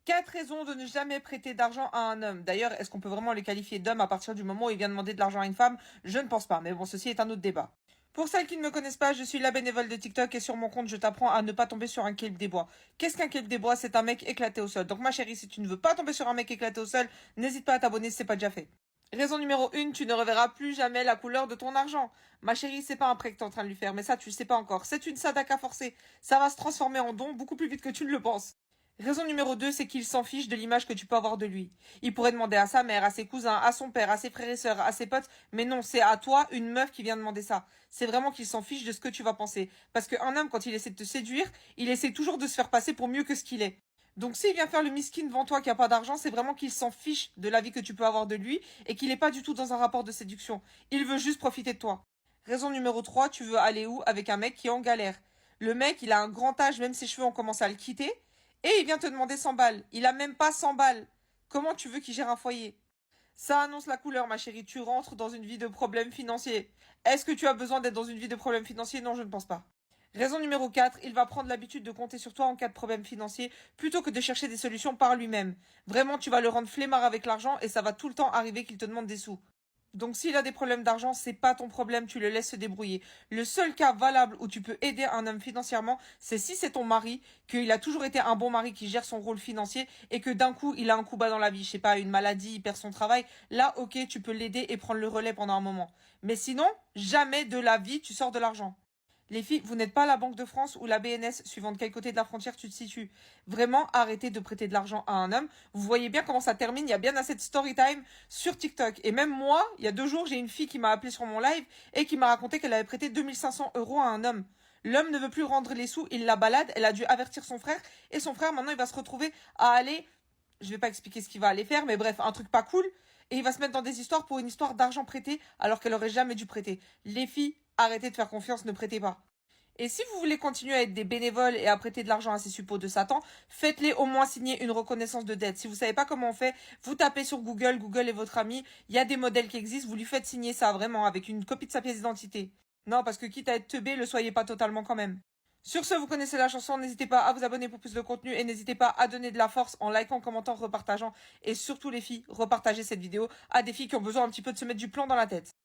4 raisons de ne jamais prêter d'argent à un homme. D'ailleurs, est-ce qu'on peut vraiment les qualifier d'hommes à partir du moment où il vient demander de l'argent à une femme? Je ne pense pas, mais bon, ceci est un autre débat. Pour celles qui ne me connaissent pas, je suis la bénévole de TikTok et sur mon compte, je t'apprends à ne pas tomber sur un kelp des bois. Qu'est-ce qu'un kelp des bois? C'est un mec éclaté au sol. Donc ma chérie, si tu ne veux pas tomber sur un mec éclaté au sol, n'hésite pas à t'abonner si c'est pas déjà fait. Raison numéro 1, tu ne reverras plus jamais la couleur de ton argent. Ma chérie, c'est pas un prêt que t'es en train de lui faire, mais ça tu le sais pas encore. C'est une sadaka forcée. Ça va se transformer en don beaucoup plus vite que tu ne le penses. Raison numéro 2, c'est qu'il s'en fiche de l'image que tu peux avoir de lui. Il pourrait demander à sa mère, à ses cousins, à son père, à ses frères et sœurs, à ses potes, mais non, c'est à toi, une meuf, qui vient demander ça. C'est vraiment qu'il s'en fiche de ce que tu vas penser. Parce qu'un homme, quand il essaie de te séduire, il essaie toujours de se faire passer pour mieux que ce qu'il est. Donc s'il vient faire le miskin devant toi qui a pas d'argent, c'est vraiment qu'il s'en fiche de la vie que tu peux avoir de lui et qu'il n'est pas du tout dans un rapport de séduction. Il veut juste profiter de toi. Raison numéro 3, tu veux aller où avec un mec qui est en galère? Le mec, il a un grand âge, même ses cheveux ont commencé à le quitter. Et il vient te demander 100 balles. Il a même pas 100 balles. Comment tu veux qu'il gère un foyer? Ça annonce la couleur, ma chérie. Tu rentres dans une vie de problèmes financiers. Est-ce que tu as besoin d'être dans une vie de problèmes financiers? Non, je ne pense pas. Raison numéro 4, il va prendre l'habitude de compter sur toi en cas de problème financier plutôt que de chercher des solutions par lui-même. Vraiment, tu vas le rendre flemmard avec l'argent et ça va tout le temps arriver qu'il te demande des sous. Donc s'il a des problèmes d'argent, c'est pas ton problème, tu le laisses se débrouiller. Le seul cas valable où tu peux aider un homme financièrement, c'est si c'est ton mari, qu'il a toujours été un bon mari qui gère son rôle financier et que d'un coup, il a un coup bas dans la vie, je sais pas, une maladie, il perd son travail. Là, ok, tu peux l'aider et prendre le relais pendant un moment. Mais sinon, jamais de la vie, tu sors de l'argent. Les filles, vous n'êtes pas la Banque de France ou la BNS, suivant de quel côté de la frontière tu te situes. Vraiment, arrêtez de prêter de l'argent à un homme. Vous voyez bien comment ça termine. Il y a bien assez de story time sur TikTok. Et même moi, il y a 2 jours, j'ai une fille qui m'a appelé sur mon live et qui m'a raconté qu'elle avait prêté 2 500 € à un homme. L'homme ne veut plus rendre les sous, il la balade, elle a dû avertir son frère. Et son frère, maintenant, il va se retrouver à aller... Je vais pas expliquer ce qu'il va aller faire, mais bref, un truc pas cool. Et il va se mettre dans des histoires pour une histoire d'argent prêté, alors qu'elle aurait jamais dû prêter. Les filles, arrêtez de faire confiance, ne prêtez pas. Et si vous voulez continuer à être des bénévoles et à prêter de l'argent à ces suppôts de Satan, faites-les au moins signer une reconnaissance de dette. Si vous savez pas comment on fait, vous tapez sur Google, Google est votre ami, il y a des modèles qui existent, vous lui faites signer ça vraiment avec une copie de sa pièce d'identité. Non, parce que quitte à être teubé, le soyez pas totalement quand même. Sur ce, vous connaissez la chanson, n'hésitez pas à vous abonner pour plus de contenu et n'hésitez pas à donner de la force en likant, commentant, repartageant et surtout les filles, repartagez cette vidéo à des filles qui ont besoin un petit peu de se mettre du plomb dans la tête.